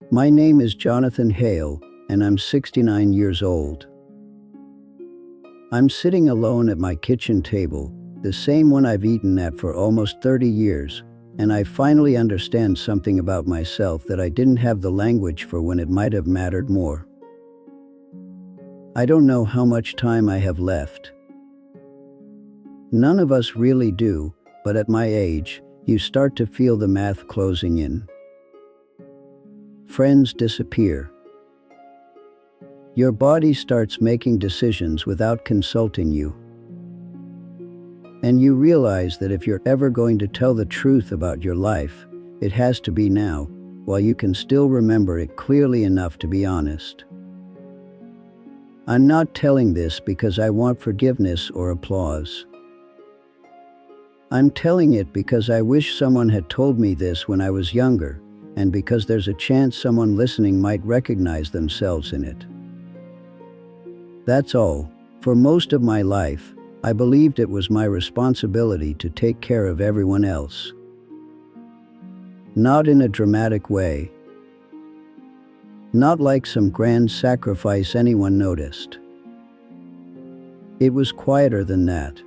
My name is Jonathan Hale, and I'm 69 years old. I'm sitting alone at my kitchen table, the same one I've eaten at for almost 30 years, and I finally understand something about myself that I didn't have the language for when it might have mattered more. I don't know how much time I have left. None of us really do, but at my age, you start to feel the math closing in. Friends disappear. Your body starts making decisions without consulting you. And you realize that if you're ever going to tell the truth about your life, it has to be now, while you can still remember it clearly enough to be honest. I'm not telling this because I want forgiveness or applause. I'm telling it because I wish someone had told me this when I was younger, and because there's a chance someone listening might recognize themselves in it. That's all. For most of my life, I believed it was my responsibility to take care of everyone else. Not in a dramatic way. Not like some grand sacrifice anyone noticed. It was quieter than that.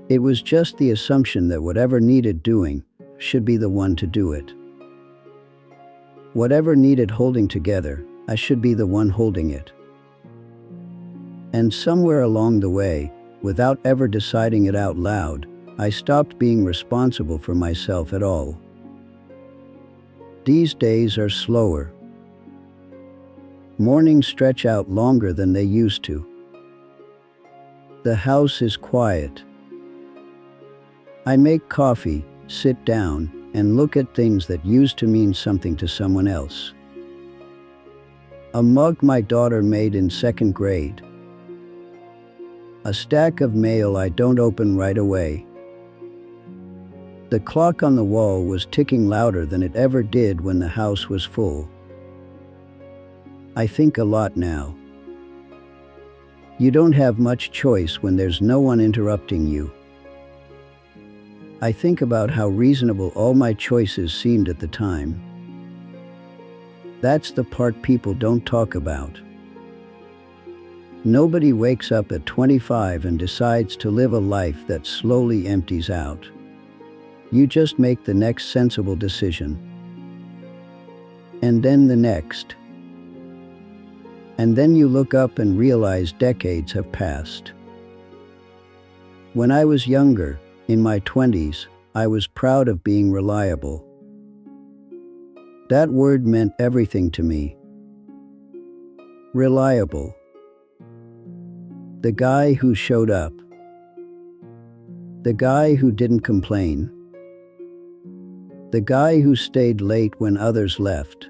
It was just the assumption that whatever needed doing should be the one to do it. Whatever needed holding together, I should be the one holding it. And somewhere along the way, without ever deciding it out loud, I stopped being responsible for myself at all. These days are slower. Mornings stretch out longer than they used to. The house is quiet. I make coffee, sit down, and look at things that used to mean something to someone else. A mug my daughter made in second grade. A stack of mail I don't open right away. The clock on the wall was ticking louder than it ever did when the house was full. I think a lot now. You don't have much choice when there's no one interrupting you. I think about how reasonable all my choices seemed at the time. That's the part people don't talk about. Nobody wakes up at 25 and decides to live a life that slowly empties out. You just make the next sensible decision. And then the next. And then you look up and realize decades have passed. When I was younger, in my 20s, I was proud of being reliable. That word meant everything to me. Reliable. The guy who showed up. The guy who didn't complain. The guy who stayed late when others left.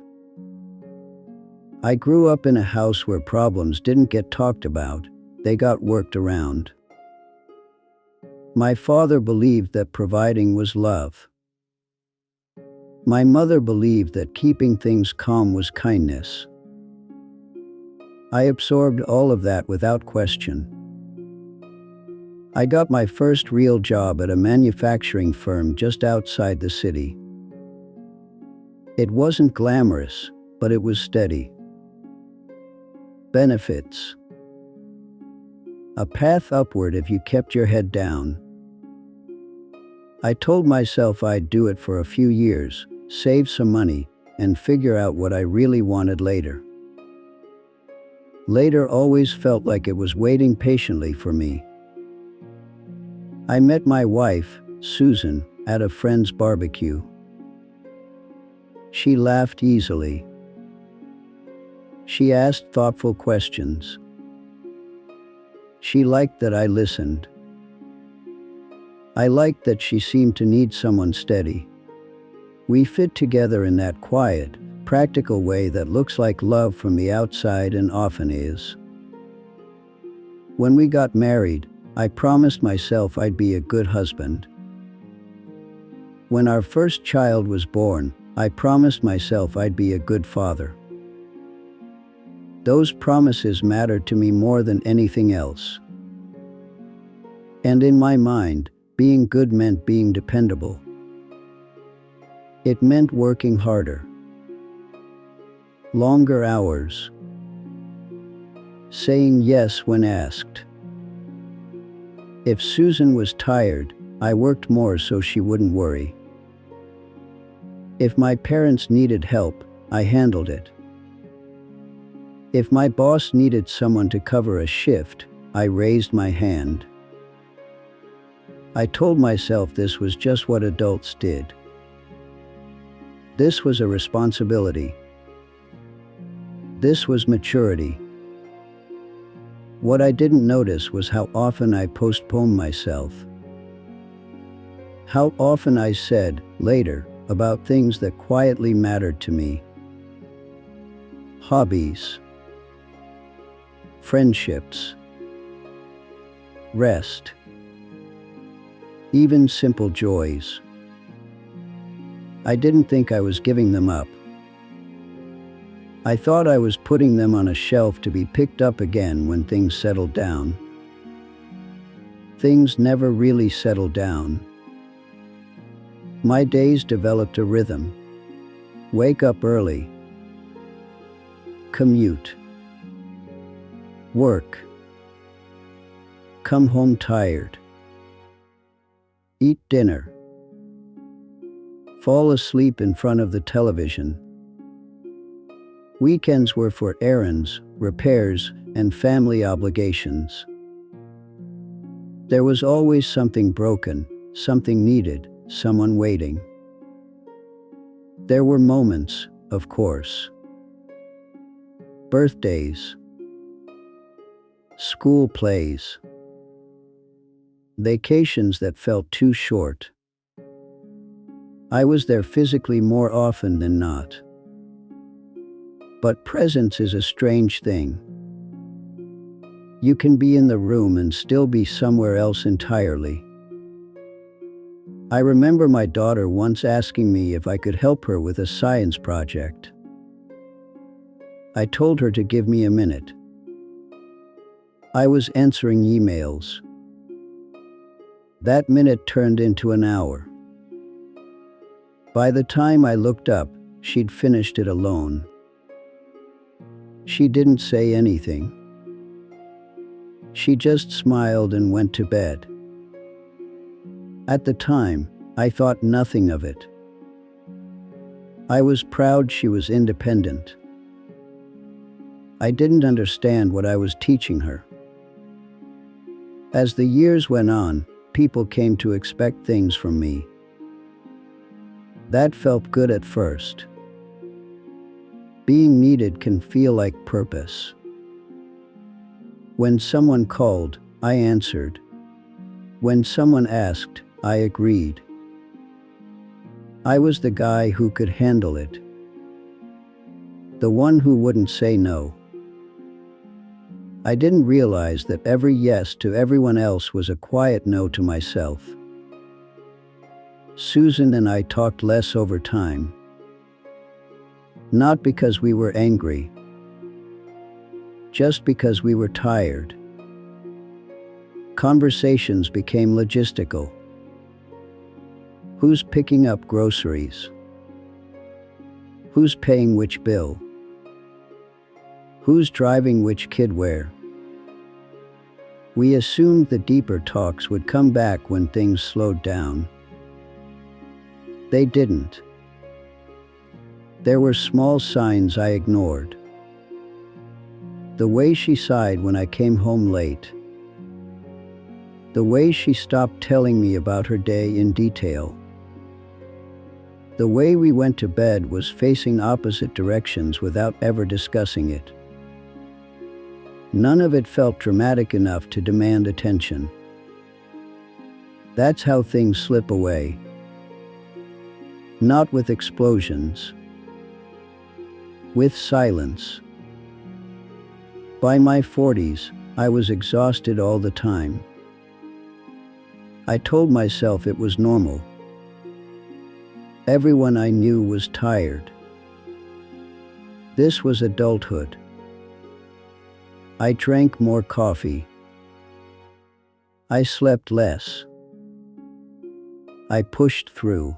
I grew up in a house where problems didn't get talked about, they got worked around. My father believed that providing was love. My mother believed that keeping things calm was kindness. I absorbed all of that without question. I got my first real job at a manufacturing firm just outside the city. It wasn't glamorous, but it was steady. Benefits. A path upward if you kept your head down. I told myself I'd do it for a few years, save some money, and figure out what I really wanted later. Later always felt like it was waiting patiently for me. I met my wife, Susan, at a friend's barbecue. She laughed easily. She asked thoughtful questions. She liked that I listened. I liked that she seemed to need someone steady. We fit together in that quiet, practical way that looks like love from the outside and often is. When we got married, I promised myself I'd be a good husband. When our first child was born, I promised myself I'd be a good father. Those promises mattered to me more than anything else. And in my mind, being good meant being dependable. It meant working harder. Longer hours. Saying yes when asked. If Susan was tired, I worked more so she wouldn't worry. If my parents needed help, I handled it. If my boss needed someone to cover a shift, I raised my hand. I told myself this was just what adults did. This was a responsibility. This was maturity. What I didn't notice was how often I postponed myself. How often I said, later, about things that quietly mattered to me. Hobbies. Friendships. Rest. Even simple joys. I didn't think I was giving them up. I thought I was putting them on a shelf to be picked up again when things settled down. Things never really settled down. My days developed a rhythm. Wake up early. Commute. Work. Come home tired. Eat dinner. Fall asleep in front of the television. Weekends were for errands, repairs, and family obligations. There was always something broken, something needed, someone waiting. There were moments, of course. Birthdays. School plays. Vacations that felt too short. I was there physically more often than not. But presence is a strange thing. You can be in the room and still be somewhere else entirely. I remember my daughter once asking me if I could help her with a science project. I told her to give me a minute. I was answering emails. That minute turned into an hour. By the time I looked up, she'd finished it alone. She didn't say anything. She just smiled and went to bed. At the time, I thought nothing of it. I was proud she was independent. I didn't understand what I was teaching her. As the years went on, people came to expect things from me. That felt good at first. Being needed can feel like purpose. When someone called, I answered. When someone asked, I agreed. I was the guy who could handle it. The one who wouldn't say no. I didn't realize that every yes to everyone else was a quiet no to myself. Susan and I talked less over time. Not because we were angry. Just because we were tired. Conversations became logistical. Who's picking up groceries? Who's paying which bill? Who's driving which kid where? We assumed the deeper talks would come back when things slowed down. They didn't. There were small signs I ignored. The way she sighed when I came home late. The way she stopped telling me about her day in detail. The way we went to bed was facing opposite directions without ever discussing it. None of it felt dramatic enough to demand attention. That's how things slip away. Not with explosions. With silence. By my 40s, I was exhausted all the time. I told myself it was normal. Everyone I knew was tired. This was adulthood. I drank more coffee. I slept less. I pushed through.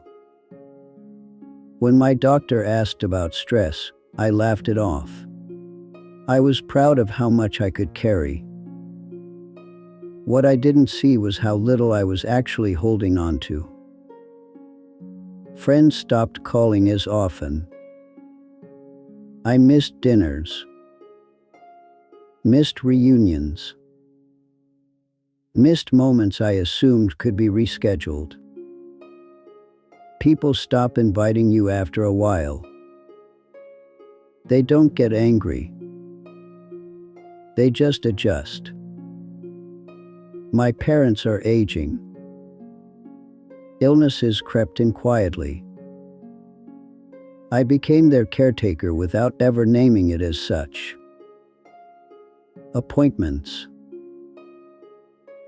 When my doctor asked about stress, I laughed it off. I was proud of how much I could carry. What I didn't see was how little I was actually holding on to. Friends stopped calling as often. I missed dinners, missed reunions, missed moments I assumed could be rescheduled. People stop inviting you after a while. They don't get angry. They just adjust. My parents are aging. Illnesses crept in quietly. I became their caretaker without ever naming it as such. Appointments,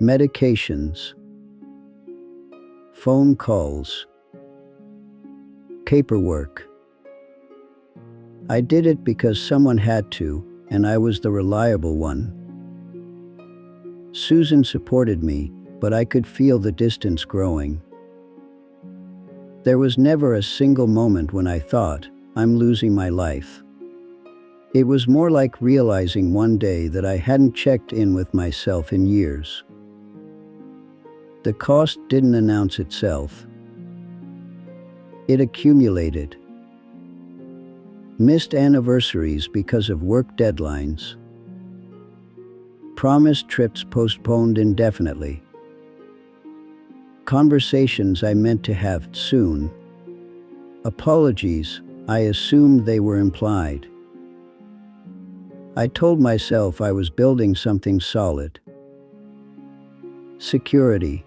medications, phone calls, paperwork. I did it because someone had to, and I was the reliable one. Susan supported me, but I could feel the distance growing. There was never a single moment when I thought, I'm losing my life. It was more like realizing one day that I hadn't checked in with myself in years. The cost didn't announce itself. It accumulated. Missed anniversaries because of work deadlines. Promised trips postponed indefinitely. Conversations I meant to have soon. Apologies, I assumed they were implied. I told myself I was building something solid. Security.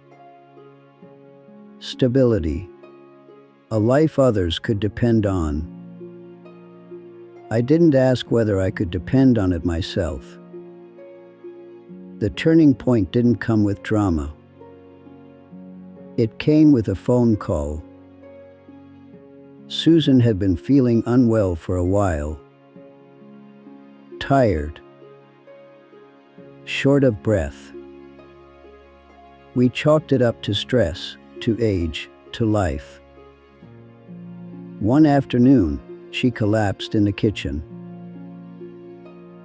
Stability. A life others could depend on. I didn't ask whether I could depend on it myself. The turning point didn't come with drama. It came with a phone call. Susan had been feeling unwell for a while. Tired. Short of breath. We chalked it up to stress, to age, to life. One afternoon, she collapsed in the kitchen.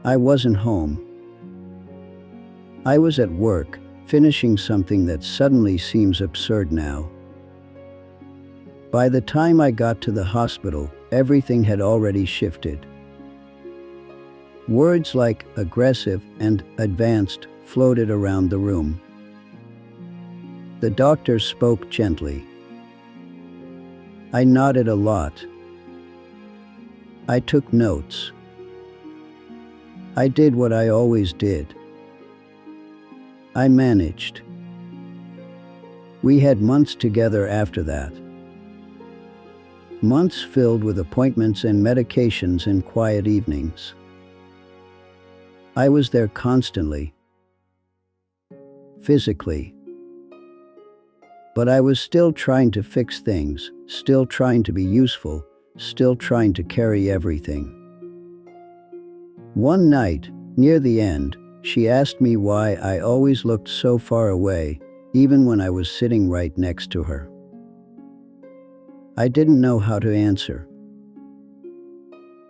I wasn't home. I was at work, finishing something that suddenly seems absurd now. By the time I got to the hospital, everything had already shifted. Words like aggressive and advanced floated around the room. The doctor spoke gently. I nodded a lot. I took notes. I did what I always did. I managed. We had months together after that. Months filled with appointments and medications and quiet evenings. I was there constantly. Physically. But I was still trying to fix things, still trying to be useful, still trying to carry everything. One night, near the end, she asked me why I always looked so far away, even when I was sitting right next to her. I didn't know how to answer.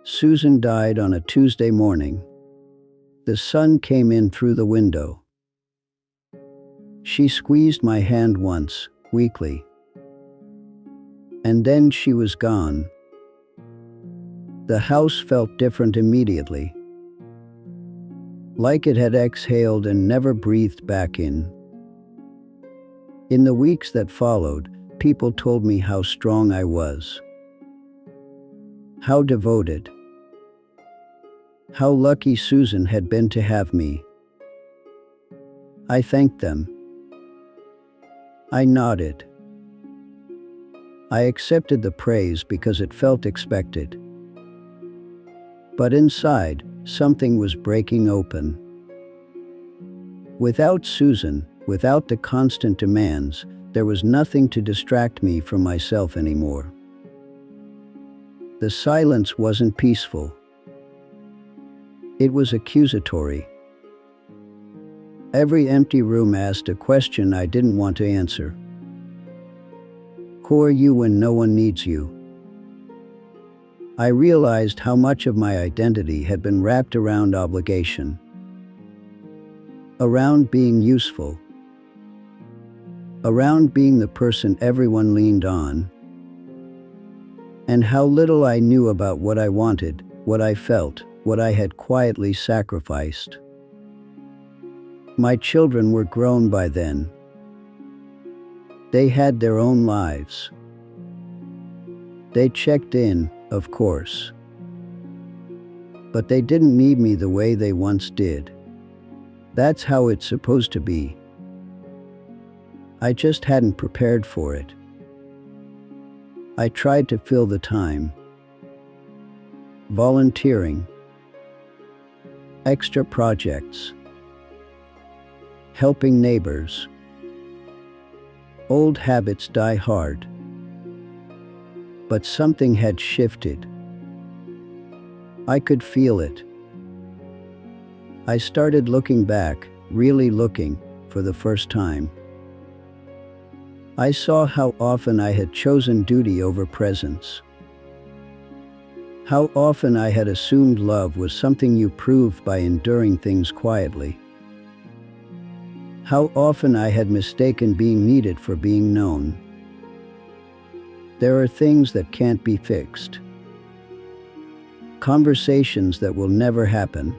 Susan died on a Tuesday morning. The sun came in through the window. She squeezed my hand once, weakly. And then she was gone. The house felt different immediately. Like it had exhaled and never breathed back in. In the weeks that followed, people told me how strong I was. How devoted. How lucky Susan had been to have me. I thanked them. I nodded. I accepted the praise because it felt expected. But inside, something was breaking open. Without Susan, without the constant demands, there was nothing to distract me from myself anymore. The silence wasn't peaceful. It was accusatory. Every empty room asked a question I didn't want to answer. Who are you when no one needs you? I realized how much of my identity had been wrapped around obligation, around being useful, around being the person everyone leaned on, and how little I knew about what I wanted, what I felt, what I had quietly sacrificed. My children were grown by then. They had their own lives. They checked in, of course. But they didn't need me the way they once did. That's how it's supposed to be. I just hadn't prepared for it. I tried to fill the time. Volunteering. Extra projects. Helping neighbors. Old habits die hard. But something had shifted. I could feel it. I started looking back, really looking, for the first time. I saw how often I had chosen duty over presence. How often I had assumed love was something you proved by enduring things quietly. How often I had mistaken being needed for being known. There are things that can't be fixed. Conversations that will never happen.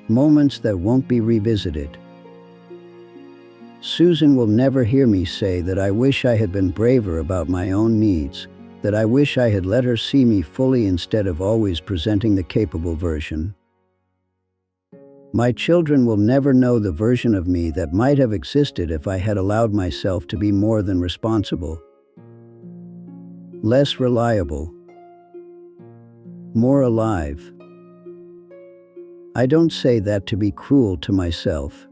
Moments that won't be revisited. Susan will never hear me say that I wish I had been braver about my own needs, that I wish I had let her see me fully instead of always presenting the capable version. My children will never know the version of me that might have existed if I had allowed myself to be more than responsible. Less reliable. More alive. I don't say that to be cruel to myself.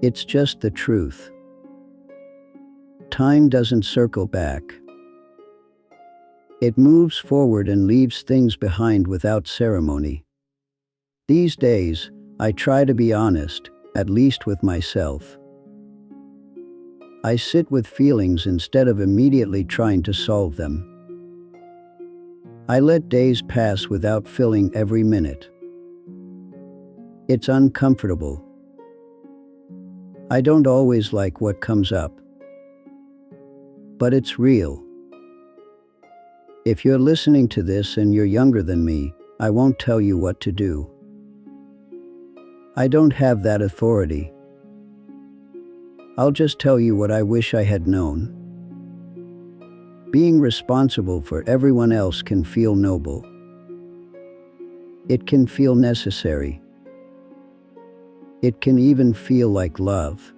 It's just the truth. Time doesn't circle back. It moves forward and leaves things behind without ceremony. These days, I try to be honest, at least with myself. I sit with feelings instead of immediately trying to solve them. I let days pass without filling every minute. It's uncomfortable. I don't always like what comes up. But it's real. If you're listening to this and you're younger than me, I won't tell you what to do. I don't have that authority. I'll just tell you what I wish I had known. Being responsible for everyone else can feel noble. It can feel necessary. It can even feel like love.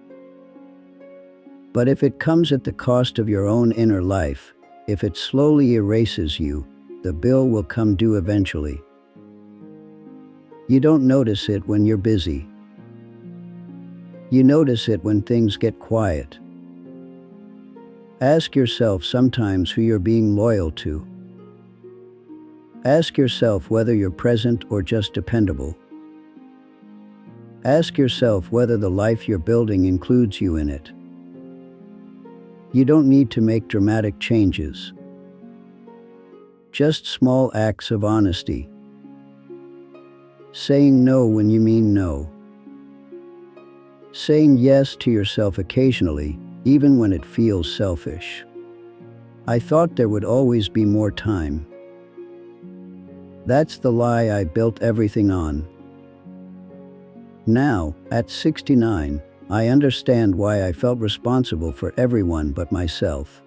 But if it comes at the cost of your own inner life, if it slowly erases you, the bill will come due eventually. You don't notice it when you're busy. You notice it when things get quiet. Ask yourself sometimes who you're being loyal to. Ask yourself whether you're present or just dependable. Ask yourself whether the life you're building includes you in it. You don't need to make dramatic changes. Just small acts of honesty. Saying no when you mean no. Saying yes to yourself occasionally, even when it feels selfish. I thought there would always be more time. That's the lie I built everything on. Now, at 69, I understand why I felt responsible for everyone but myself.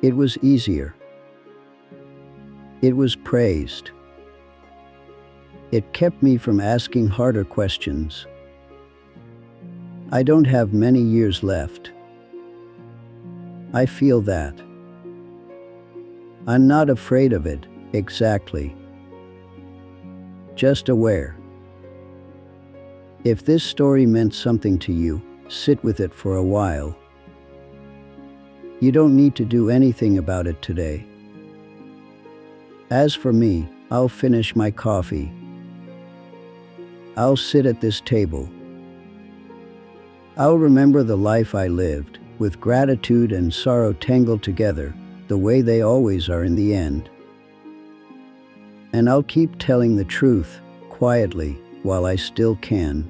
It was easier. It was praised. It kept me from asking harder questions. I don't have many years left. I feel that. I'm not afraid of it, exactly. Just aware. If this story meant something to you, sit with it for a while. You don't need to do anything about it today. As for me, I'll finish my coffee. I'll sit at this table. I'll remember the life I lived, with gratitude and sorrow tangled together, the way they always are in the end. And I'll keep telling the truth, quietly, while I still can.